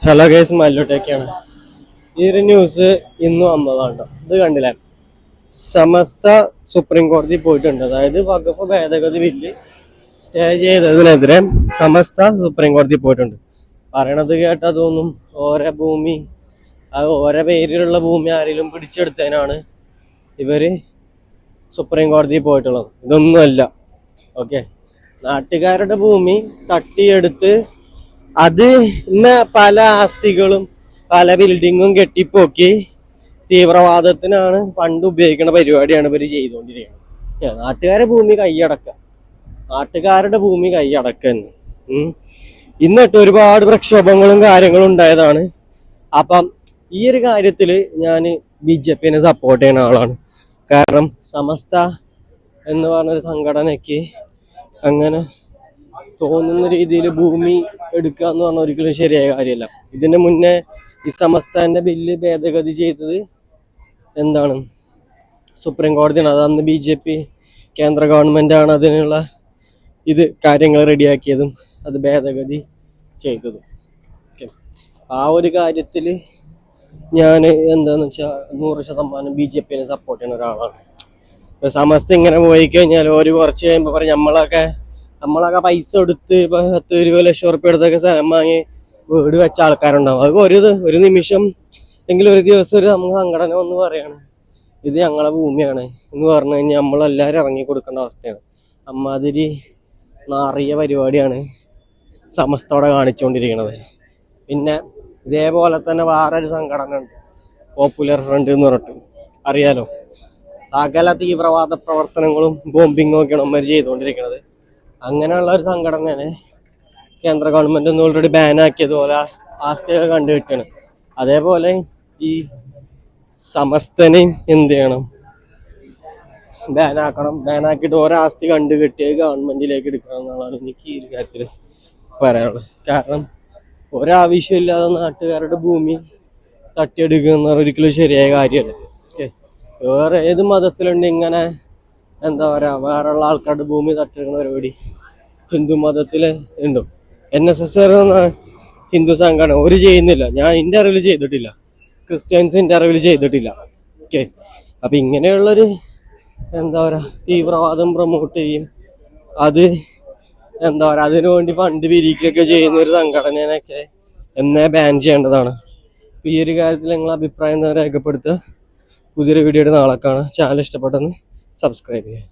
Hello guys, മല്ലുട്ടേക്കാണ്. ഈ ഒരു news ഇന്ന് വന്നതാണ്. ഇത് കണ്ടില്ലേ? സമസ്ത സുപ്രീം കോടതി പോയിട്ടുണ്ട്. അതായത് വഖഫ് ഭേദഗതി ബില്ല് സ്റ്റേ ചെയ്തതിനെതിരെ സമസ്ത സുപ്രീം കോടതി പോയിട്ടുണ്ട്. പറയണത് കേട്ടാ തോന്നും ഓരോ ഭൂമി, അത് ഓരോ പേരിലുള്ള ഭൂമി ആരെങ്കിലും പിടിച്ചെടുത്തതിനാണ് ഇവര് സുപ്രീം കോടതി പോയിട്ടുള്ളത്. ഇതൊന്നുമല്ല. ഓക്കെ, നാട്ടുകാരുടെ ഭൂമി തട്ടിയെടുത്ത് അത് ഇന്ന് പല ആസ്തികളും പല ബിൽഡിങ്ങും കെട്ടിപ്പോക്കി തീവ്രവാദത്തിനാണ് ഫണ്ട് ഉപയോഗിക്കുന്ന പരിപാടിയാണ് ഇവർ ചെയ്തുകൊണ്ടിരിക്കുന്നത്. നാട്ടുകാരുടെ ഭൂമി കൈയടക്കുന്നു. ഇന്നിട്ട് ഒരുപാട് പ്രക്ഷോഭങ്ങളും കാര്യങ്ങളും ഉണ്ടായതാണ്. അപ്പം ഈ ഒരു കാര്യത്തിൽ ഞാൻ BJP സപ്പോർട്ട് ചെയ്യുന്ന ആളാണ്. കാരണം സമസ്ത എന്ന് പറഞ്ഞൊരു സംഘടനയ്ക്ക് അങ്ങനെ തോന്നുന്ന രീതിയിൽ ഭൂമി എടുക്കുക എന്ന് പറഞ്ഞാൽ ഒരിക്കലും ശരിയായ കാര്യമല്ല. ഇതിന് മുന്നേ ഈ സമസ്തന്റെ ബില്ല് ഭേദഗതി ചെയ്തത് എന്താണ്? സുപ്രീം കോടതിയാണ്. അത് അന്ന് BJP കേന്ദ്ര ഗവൺമെന്റാണ് അതിനുള്ള കാര്യങ്ങൾ റെഡിയാക്കിയതും അത് ഭേദഗതി ചെയ്തതും. ആ ഒരു കാര്യത്തിൽ ഞാൻ എന്താന്ന് വെച്ചാൽ 100% BJP സപ്പോർട്ട് ചെയ്യുന്ന ഒരാളാണ്. ഇപ്പൊ സമസ്ത ഇങ്ങനെ പോയി കഴിഞ്ഞാൽ ഒരു കുറച്ച് കഴിയുമ്പോൾ പറയും നമ്മളൊക്കെ പൈസ കൊടുത്ത് ഇപ്പൊ 10-20 ലക്ഷം ഉറുപ്പ്യ എടുത്തൊക്കെ സ്ഥലം വാങ്ങി വീട് വെച്ച ആൾക്കാരുണ്ടാവും. അത് ഒരു നിമിഷം എങ്കിലും ഒരു ദിവസം ഒരു നമുക്ക് സംഘടന ഒന്ന് പറയാണ് ഇത് ഞങ്ങളെ ഭൂമിയാണ് എന്ന് പറഞ്ഞു കഴിഞ്ഞാൽ നമ്മളെല്ലാവരും ഇറങ്ങി കൊടുക്കേണ്ട അവസ്ഥയാണ്. അമ്മാതിരി നാറിയ പരിപാടിയാണ് സമസ്തയോടെ കാണിച്ചുകൊണ്ടിരിക്കുന്നത്. പിന്നെ ഇതേപോലെ തന്നെ വേറൊരു സംഘടന ഉണ്ട്, പോപ്പുലർ ഫ്രണ്ട് എന്ന് പറഞ്ഞിട്ട്, അറിയാലോ. സകല തീവ്രവാദ പ്രവർത്തനങ്ങളും ബോംബിങ്ങും ഒക്കെയാണ് അവർ ചെയ്തുകൊണ്ടിരിക്കുന്നത്. അങ്ങനെയുള്ള ഒരു സംഘടനയെ കേന്ദ്ര ഗവൺമെന്റ് ഒന്ന് ഓൾറെഡി ബാനാക്കിയതുപോലെ ആസ്തിയൊക്കെ കണ്ടുകിട്ടാണ്. അതേപോലെ ഈ സമസ്തനെയും എന്ത് ചെയ്യണം? ബാനാക്കിയിട്ട് ഓരോ ആസ്തി കണ്ടുകിട്ടിയ ഗവൺമെന്റിലേക്ക് എടുക്കണം എന്നുള്ളതാണ് എനിക്ക് ഈ കാര്യത്തിൽ പറയാനുള്ളത്. കാരണം ഒരാവശ്യമില്ലാതെ നാട്ടുകാരുടെ ഭൂമി തട്ടിയെടുക്കുക എന്ന് പറഞ്ഞാൽ ഒരിക്കലും ശരിയായ കാര്യമല്ല. ഓക്കെ, വേറെ ഏത് മതത്തിലുണ്ട് ഇങ്ങനെ എന്താ പറയാ വേറെയുള്ള ആൾക്കാരുടെ ഭൂമി തട്ടിയെടുക്കുന്ന പരിപാടി? ഹിന്ദു മതത്തില് ഉണ്ടോ? NSS ഹിന്ദു സംഘടന ഒരു ചെയ്യുന്നില്ല. ഞാൻ എൻ്റെ അറിവിൽ ചെയ്തിട്ടില്ല. ക്രിസ്ത്യൻസിൻ്റെ അറിവിൽ ചെയ്തിട്ടില്ല. ഓക്കെ, അപ്പൊ ഇങ്ങനെയുള്ളൊരു എന്താ പറയാ തീവ്രവാദം പ്രൊമോട്ട് ചെയ്യും, അത് എന്താ പറയാ അതിനു വേണ്ടി ഫണ്ട് പിരിക്കുകയൊക്കെ ചെയ്യുന്ന ഒരു സംഘടനയൊക്കെ എന്നേ ബാൻ ചെയ്യേണ്ടതാണ്. ഈ ഒരു കാര്യത്തിൽ നിങ്ങളെ അഭിപ്രായം രേഖപ്പെടുത്തുക. പുതിയൊരു വീഡിയോയുടെ നാളെ കാണാം. ചാനൽ ഇഷ്ടപ്പെട്ടെന്ന് സബ്സ്ക്രൈബ് ചെയ്യുക.